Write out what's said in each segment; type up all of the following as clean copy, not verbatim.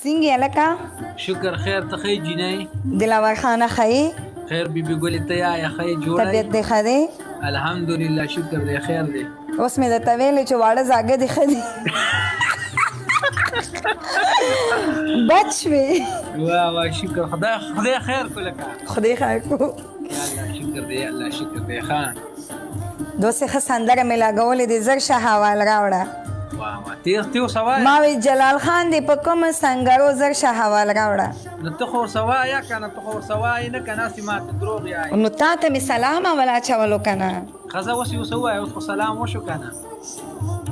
څنګه لکه شکر خیر ته خی جینۍ دلاور خانه خی خیر بیبي ګلې ته یا خی جوړه طبیعت دې ښه دی الحمدلله شکر دی خیر دی اوس مې درته ویلې چې واړه زاګه دې ښه دي بد شوې واه واه شکر خدای خیر کو لکه خدای خیر کو یا الله شکر دی الله شکر دی ښه دوسې ښه سندره مې لګولې دي زر شه حوال راوړه واه واه تیو سوای ما وی جلال خان دې په کوم سنګرو زر شه حوال راوړه نو ته خو سوای یا کنه ته خو سوای نه کنه سیمات دروغ یا نو تا ته مې سلام ولا چولو کنه خزه وسی وسوای اوس خو سلام وشو کنه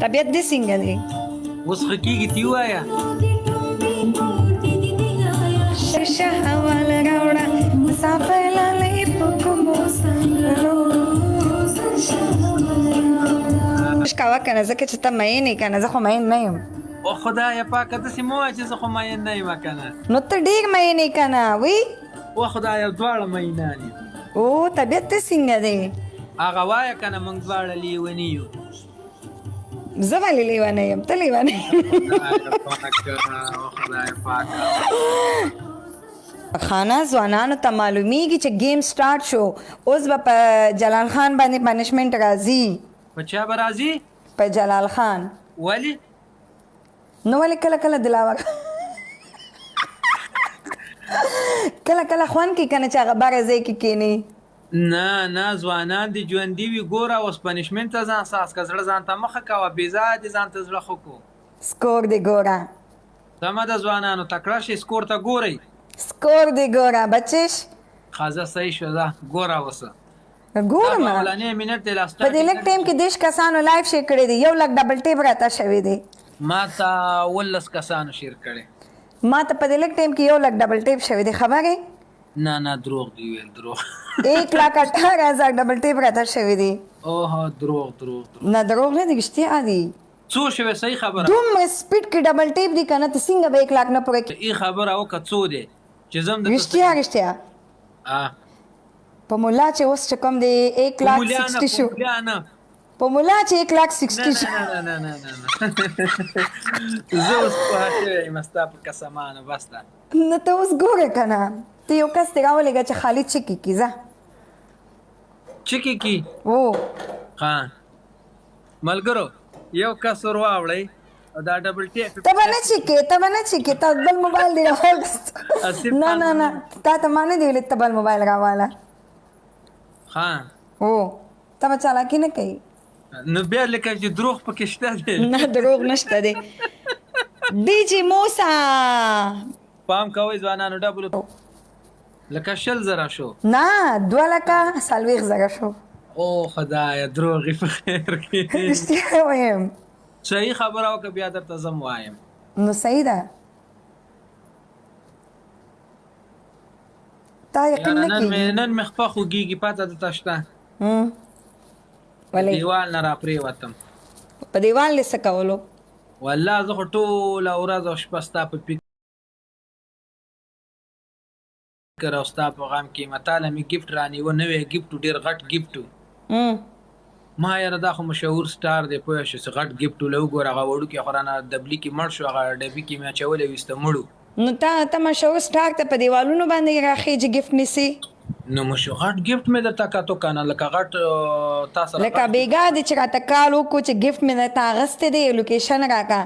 طبیعت دې څنګه دی اوس خکېږي تی وایا زر شه حوال راوړه مسافر لاله په کوم سنګرو شکاوه کنه ځکه چې ته مین یې کنه زه خو مین نه یم او خدای پاک داسې مو وایه چې زه خو مین نه یم کنه نو ته ډېر مین یې کنه وی او خدای دواړه مینان یو او طبیعت دې څنګه دی هغه وایه کنه موږ دواړه لیوني یو زه ولې لیونی یم ته لیونی خدای پاک خانه ځوانانو ته معلومیږي چې گیم سٹارټ شو اوس به په جلال خان باندې پنشمنت راځي په چا به راځي په جلال خان ولې نو ولې کله کله دلاور کله کله خوند کې کنه چې هغه باره ځای کې کینی نه ځوانان دي ژوندي وي ګوره اوس پنشمنت ته ځان ساس که زړه ځان ته مخه کوه بېځایه دې ځان ته زړه ښه کو سکور دې ګوره سمه ده ځوانانو تکړه شئ سکور ته ګورئ سکور دې ګوره بچش خازه صحیح شو ده ګوره اوسه ګورم اولنی منټ دی لاسټ په دې لږ ټایم کې دیش کسانو لایف شیر کړی دی یو لک ډبل ټیپ راته شوی دی ما ته 19 کسانو شیر کړي ما ته په دې لږ ټایم کې یو لک ډبل ټیپ شوی دی خبرې نه دروغ دی ویل دروغ 1,18,000 ډبل ټیپ راته شوی دی اوه دروغ نه دروغ نه دی رښتیا دی څو شوی صحیح خبره دومره سپیډ کې ډبل ټیپ دی کنه ته څنګه به 1 لاک نه پوره ای خبره او کڅو دی چې زم د رښتیا په مولا چې اوس چې کوم دی 1,60,000 شو په مولا چې 1,60,000 شو نه زه اوس په هڅه مستا په قسمانه بستا نه ته اوس ګوره کنه ته یو کس ته راولېږه چې خالد چکی کی ځه چکی کی او ها ملګرو یو کس ور واوړی دا ډبل ټیپ ته به نه چکی ته بل موبایل دی راوست نه تا ته ما نه دی ویلي ته بل موبایل راواله ها او ته به چالاکي نه کوي نو بیا لکه چې دروغ پکې شته دی نه دروغ نشته دی ډي جي موسی پام کوئ ځوانانو ډبل لکه 100,000 شو نه 2,40,000 شو او خدایا دروغې په خیر کې رښتیا وایم صحیح خبره وکړه بیا درته زم وایم نو صحیح ده تا یقین نه کېږي نن مې خپه خوږېږي پته درته شته ولې دیوال نه را پرېوتم په دیوال یې څه کولو والله زه خو ټوله ورځ او شپه ستا په فکر او ستا په غم کې متاله مې ګفټ رانیوه نوی ګفټ ډېر غټ ګفټ ما یاره دا خو مشهور سټار دی پوه شو چې غټ ګفټ له وګوره هغه وړوکې خو رانه دبلي کې مړ شو هغه ډبي کې مې اچولی ویسته مړو نو ته مشهور سټار ته په دیوالونو باندې راخېجې ګفټ نیسي نو مشهور غټ ګفټ مې درته کتو کنه لکه غټ تاسو لکه بیګا دې چې راته کال وکړو چې ګفټ مې درته اخیستی دی لوکیشن راکړه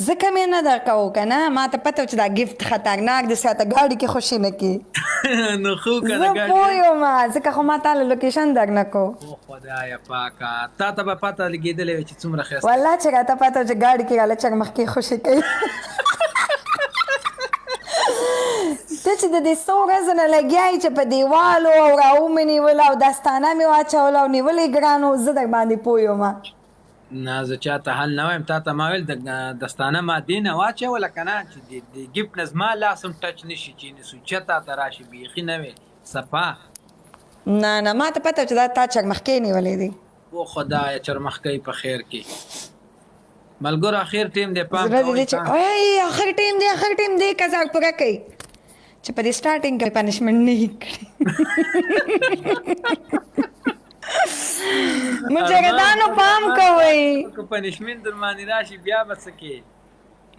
ځکه مې نه درکوو که نه ما ته پته و چې دا ګفټ خطرناک دی ساته ګاډي کې خوشي نه کړي نو خو کنه زه پوه یم ځکه خو ما تاله لوکیشن در نه کو او خدایه پاکه تا ته به پته لګېدلی وي چې څومره ښایسته والله چې راته پته و چې ګاډي کې راله چک مخکې خوشي کوي ته چې د دې څو ورځو نه لګیا چې په دیوالو او راو مې نیول او دستانه مې واچول او نیولې ګرانو زه در باندې پوه یم نه زه چاته حل نه وایم تا ته ما ویل دستانه ما دې نه واچوله که نه چې د ګفټ نه زما لاس هم ټچ نه شي چې سوچه تا ته راشي بیخي نه وې صفا نه ما ته پته و چې دا تا چرمخکۍ نیولې دي او خدایه چرمخکۍ په خیر کې ملګرو اخر ټیم دی پام زړه دې چې اخر ټیم دی کزار پوره کوي چې په دې سټارټینګ کې پنشمنټ نه یې کړي مجاهدانو پام کوئ که پنشمنټ در باندې راشي بیا به څه کې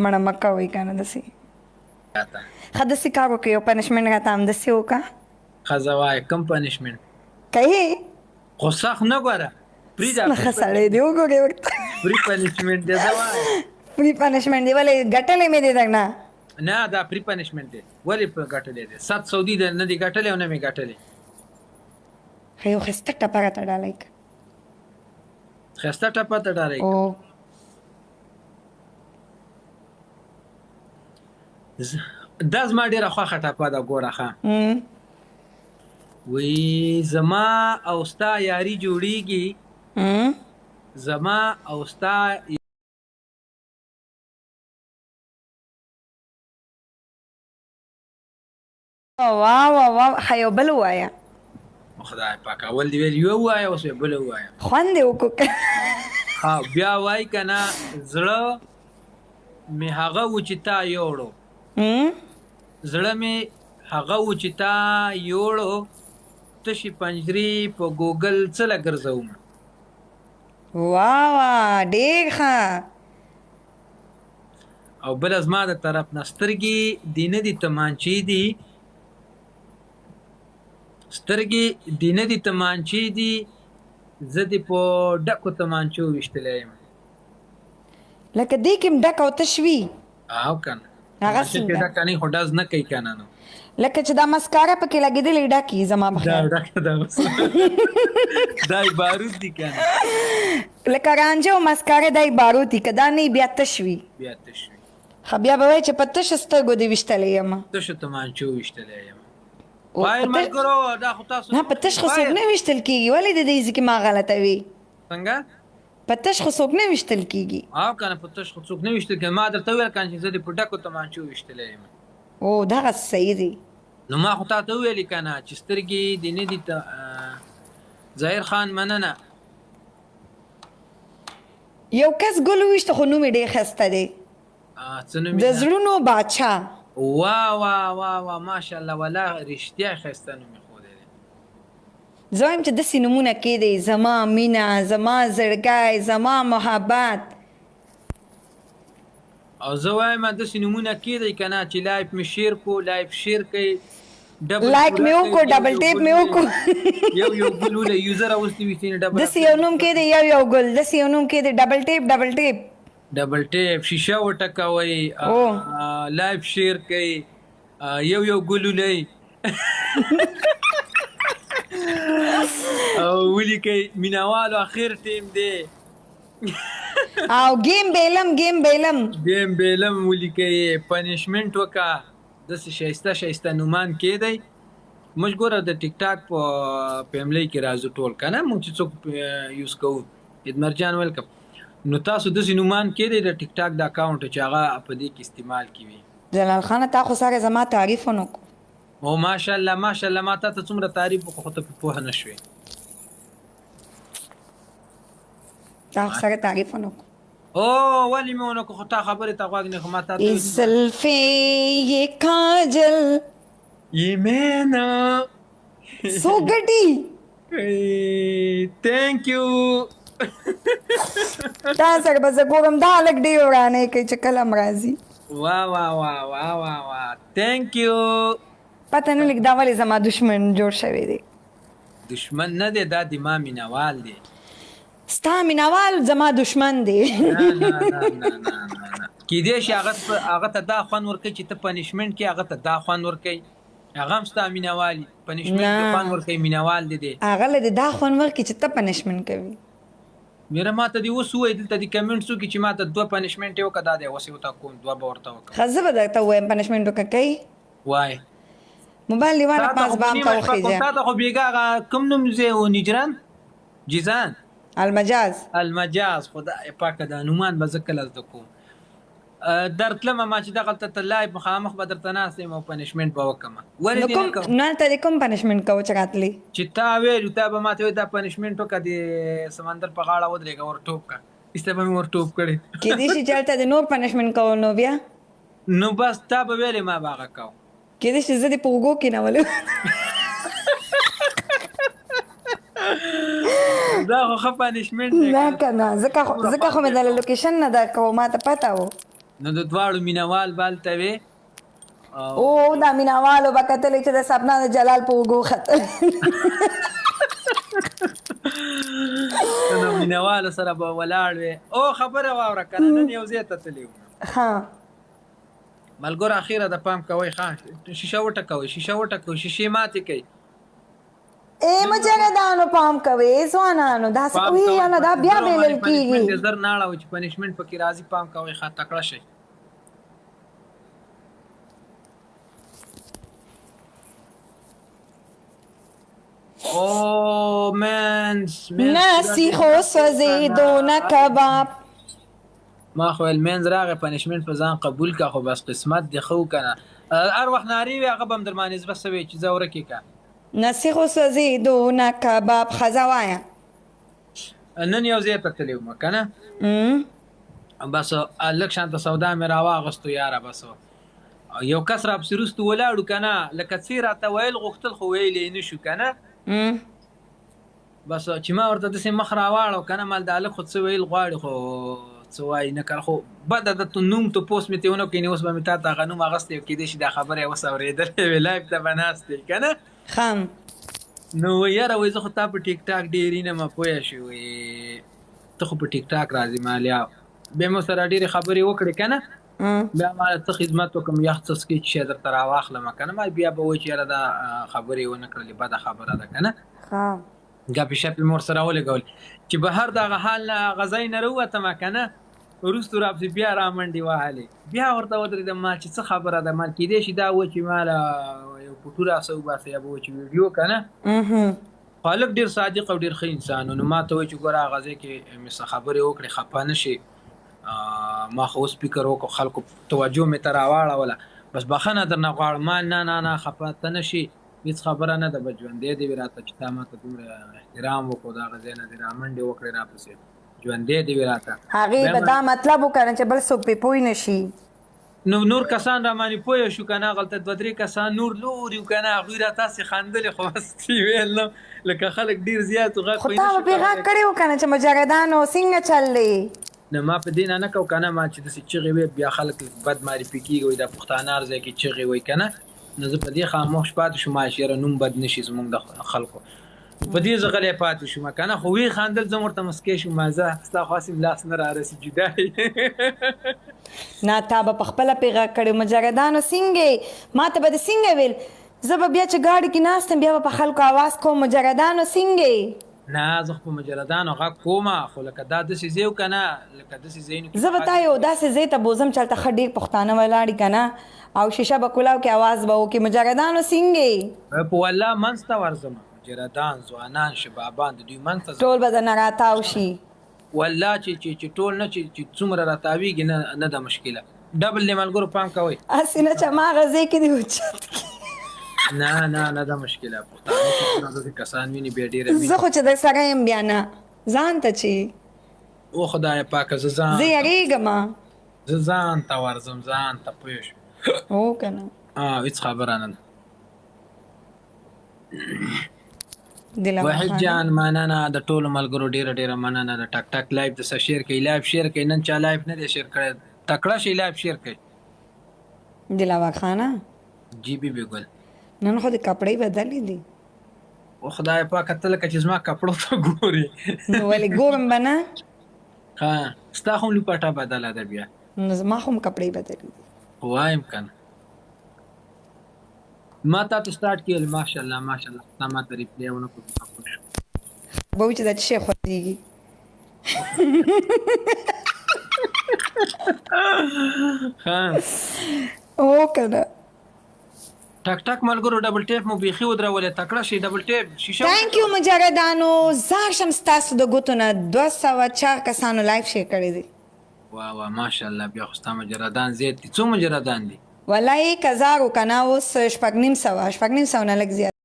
مړه مه کوئ که نه داسې راته داسې کار وکړي یو پنشمنټ راته همداسې وکړه ښځه وایي کم پنشمنټ کوي خو سخت نه ګوره پرېږده نه ښه سړی دی وګورې ورته فري پنشمنټ دی زه وایم فري پنشمنټ دی ولې ګټلی مې دی درنه نه دا فري پنشمنټ دی ولې په ګټلی دی 700 دی نه دی ګټلی او نه مې ګټلی ښه یو ښایسته ټپه راته ډالۍ کړه ښایسته ټپه ته ډالۍ او دا زما ډېره خوښه ټپه ده ګوره ښه وی زما او ستا یاري جوړیږي زما او ستا واه واه واه ښه یو بل ووایه خدای پاک اول دی ویل یو ووایه اوس بل ووایه خوند یې وکړو بیا وای که نه زړه مې هغه و چې تا یوړو زړه مې هغه و چې تا یوړو تشي پنجرې په ګوګل څه له ګرځوم واه واه ډېر ښه او بله زما د طرف نه سترګې دې نه دي تمانچې دي سترګې دې نه دي تمانچې دي زه دې په ډکو تمانچو ویشتلی یم لکه دې کې هم ډک او تش وي او که نه هغه تمانچه کې ډکه نه خو ډز نه کوي که نه نو لکه چې دا مسکاره پکې لګېدلې ډکې زما په دا خیال ډکه ده بس دا یې بارود دي که نه لکه رانجه او مسکاره دا یې بارود دي که دا نه بیا تش وي بیا تش وي ښه بیا به وایي چې په تشو سترګو دې ویشتلی یم تشو تمانچو ویشتلی یم پایر ملګرو دا خو تاسو نه په تش خو څوک نه ویشتل کېږي ولې د دې ځای کې ما غلطوي څنګه په تش خو څوک نه ویشتل کېږي او که نه په تش خو څوک نه ویشتل کېږي ما درته وویل که نه چې زه دې په ډکو تمانچو ویشتلی یم او دغه صحیح دی نو ما خو تا ته وویلې که نه چې سترګې دې نه دي ظاهر خان مننه یو کس ګل وویشته خو نوم یې ډېر ښایسته دی څه نوم د زړونو باچا واه واه واه واه ماشاءالله والله رښتیا ښایسته نوم یې ښودی دی زه وایم چې داسې نومونه کېدی زما مینه زما زړګی زما محبت او زه وایم داسې نومونه کېدی که نه چې لایف مې شیر کو لایف شیر کوي لایک مې وکړو ډبل ټیپ مې وکړو یو ګل وله یوزر اوستی ویستی ډبل داسې یو نوم کېدی یو ګل داسې یو نوم کېدی ډبل ټیپ ډبل ټیپ شیشه وټکوي لایف شیر کوي یو ګل ولئ او ولیکئ مینهوالو اخر ټیم دی او گیم بیلم ولیکئ پنشمنټ وکړه داسې ښایسته نومان کېدی موږ ګوره د ټیک ټاک په فیملی کې راځو ټول که نه موږ چې څوک یوز کوو ادمرجان ویلکم نو تاسو داسې نومان کېدی د ټیک ټاک د اکاونټ چې هغه په دې کې استعمال کوي جلال خانه تا خو سره زما تعریف ونه کړو او ماشاءالله ما تا ته څومره تعریف وکړو خو ته پې پوهه نه شوې تا خو سره تعریف ونه کړو او ولې مې ونه کړو خو تا خبرې ته غوږ نه خو ما تا ته زلفې یې کاجل یې مینا سو ګټي تhank you تا سره به زه ګورم دا هلک ډېر ورانۍ کوي چې کله هم راځي واه thank you پته نه لګي دا ولې زما دشمن جوړ شوی دی دشمن نه دی دا د ما مینهوال دی ستا مینهوال زما دشمن دی کیدای شي هغه ته دا خوند ورکوي چې ته پنشمنټ کې هغه ته دا خوند ورکوي هغه هم ستا مینهوال پنشمنټ کې خوند ورکوي مینهوال دی هغه له دې دا خوند ورکوي چې ته پنشمنټ کوي میره ما ته دې اوس ووایي دلته د کمنټس وکړي چې ما ته 2 پنشمنټ یې وکړه دا دی اوس یې ورته کوم 2 به ورته وکړم ښه زه به درته ووایم پنشمنټ وکړه کوي وای موبایل لیوانه پاس به هم ته وخېږه تا ته خو بېګا هغه کوم نوم ځای و نجران جیزان المجاز خدای پاکه دا نومان به زه کله زده کوم درتلمه ما چې دغلته ته لایف مخامخ به درته ناست یم او پنشمنټ به وکړمه ولې دې نه کوم نو هلته دې کوم پنشمنټ کوو چې راتلې چې تا ویلو تا به ما ته وایي دا پنشمنټ وکړه د سمندر په غاړه ودرېږه ور ټوپ کړه ایسته به مې ور ټوپ کړې کېدای شي چې هلته دې نور پنشمنټ کوو نو بیا نو بس تا به ویلې ما به هغه کوو کېدای شي زه دې په اوږو کېنولې دا خو ښه پنشمنټ دی نه که نه ځکه خو مې د لوکیشن نه درکوو ما ته پته و نو د دواړو مینهوال به هلته وې او دا مینوالو به کتلی چې د سپنا د جلال په اوږو ختل نو مینوالو سره به ولاړ وې او خبره واوره که نه نن یو ځای ته تللی وو ها ملګرو اخیره د پام کوئ ښه شیشه وټکوئ شیشې ماتې کوئ ای مجردانو پام کوئ ځوانانو داسې کوي یا نه دا بیا بیلل کېږي زر نه اړوئ چې پنشمنټ پکې راځي پام کوئ ښه تکړه شئ او منس نسی خو سوځېدو نه کباب ما خو ویل منز راغی پنشمنټ په ځان قبول کا خو بس قسمت دی خو کنه هر وخت ناری وي هغه به هم در باندې زړه سوی چې زه ورکې کا نسی خو سوځېدو نه کباب ښځه وایه نن یو ځای ته تللی وم که نه بس لږ شانته سودا مې راواغستو یاره بس یو کس راپسې وروستو ولاړو که نه لکه څه راته ویل غوښتل خو ویلی نه شو که نه بس چې ما ورته داسې مخ راواړو که نه مال د هلک خو څه ویل غواړي خو څه وایي نه کړه خو بده ده نوم تو پوسټ مې ترې ونه کړې اوس به مې تا ته هغه نوم اخیستی او کېدای شي دا خبره یې اوس اورېدلې وې لایف ته به ناست دی که نه خم نو یاره وایي زه خو تا په ټیک ټاک ډېر ینم پوه شې وایي ته خو په ټیک ټاک راځې مالیا بیا مې ورسره ډېرې خبرې وکړې که نه بیا ما ته خدمت وکړم یخ څه څکې چې شی درته راواخلم که نه ما بیا به وایي چې یاره دا خبرې یې ونه کړلې بده خبره ده که نه ګپې شپې مې ورسره ولګولې چې بهر د هغه حال نه هغه ځای نه راووتم که نه وروستو راپسې بیا رامنډې وهلې بیا ورته ودرېدم ما چې څه خبره ده مال کېدای شي دا و چې ماله یو فوټو راسه وباسه یا به و چې ویډیو که نه خو هلک ډېر صادق او ډېر ښه انسان و نو ما ته وایي چې ګوره هغه ځای کې مې څه خبرې وکړې خفه نه شي ما خو اوس فکر وکړو خلکو توجه مې ته راواړوله بس بخښنه درنه غواړم ما نه خفه ته نه شي هېڅ خبره نه ده به ژوندی دې وي راته چې تا ما ته دومره احترام وکړو د هغه ځای نه دې رامنډې وکړې راپسې ژوندی دې وي راته هغې به دا مطلب وکړه چې بل څوک پرې پوه نه شي نو نور کسان را باندې پوه شو که نه هغلته دوه درې کسان نور لوري وو که نه هغوی را تاسې خندلې خو بس ویل نه لکه خلک ډېر زیات و غږ خو تا به پرې غږ کړی و که نه چې مجردانو څنګه چل دی نه ما په دې نه کوو که نه ما چې داسې چغې وی بیا خلک بد معرفي کېږي وایي دا پښتانه هر ځای کې چغې وایي که نه نو زه په دې خاموش پاتې شوم چې یاره نوم بد نه شي زموږ د خلکو په دې زه غلی پاتې شوم که نه خو وی خندل زه ورته مسکی شوم زه ستا خو هسې لاس نه رارسي جدا نه تا به په خپله پرې غږ کړی مجردانو څنګه ما ته به د څنګه ویل زه به بیا چې ګاډي کې ناست یم بیا به په خلکو اواز کوم مجردانو څنګه نه زه خو په مجردانو غږ کومه خو لکه دا داسې ځای و که نه لکه داسې ځایونو کې زه به تا یو داسې ځای ته بوزم چې هلته ښه ډېر پښتانه ولاړي که نه او شیشه به کولاو کې اواز به وکړي مجردانو څنګه په والله منځ ته ورځم مجردان ځوانان شبابان د دوی منځ ته ټول به درنه راتاو شي والله چې ټول نه چې څومره راتاویږي نه ده مشکله ډبل دی ملګرو پام کوئ هسې نه چې هماغه ځای کې دې وچت نه ده مشکله پښتانه چې داسې کسان ویني بیا ډېره زه خو چې در سره یم بیا نه ځان ته چې او خدای پاکه زه یریږم زه ځان ته ورځم ځان ته پوه شو هو که نه هېڅ خبره نه ده وحید جان مننه د ټولو ملګرو ډېره مننه د ټک ټک لایف د څه شیر کوي لایف شیر کوي نن چا لایف نه دی شیر کړی تکړه شي لایف شیر کوي دلاور خانه جی بی ګل نن خو د کپړې بدلې دي او خدای پاکه ته لکه چې زما کپړو ته ګورې نو ولې ګورم به نه ها ستا خو لپټه بدله ده بیا نو زما خو هم کپړې بدلې دي وایم کنه ما تا ته سٹارټ کړل ماشاءالله تا ما ته ریپلی ونه کوم به وي چې دا څه شی خوځېږي ها هو که نه ټک ټک ملګرو ډبل ټیپ مو بیخي ودرولې تکړه شي ډبل ټیپ شیشه تھینک یو مجردانو زار شم ستاسو د ګوتو نه 204 کسانو لایف شیر کړی دی واه ماشاءالله بیا خو ستا مجردان زیات دي څو مجردان دي والله 1000 که نه اوس شپږ نیم سوه نه لږ زیات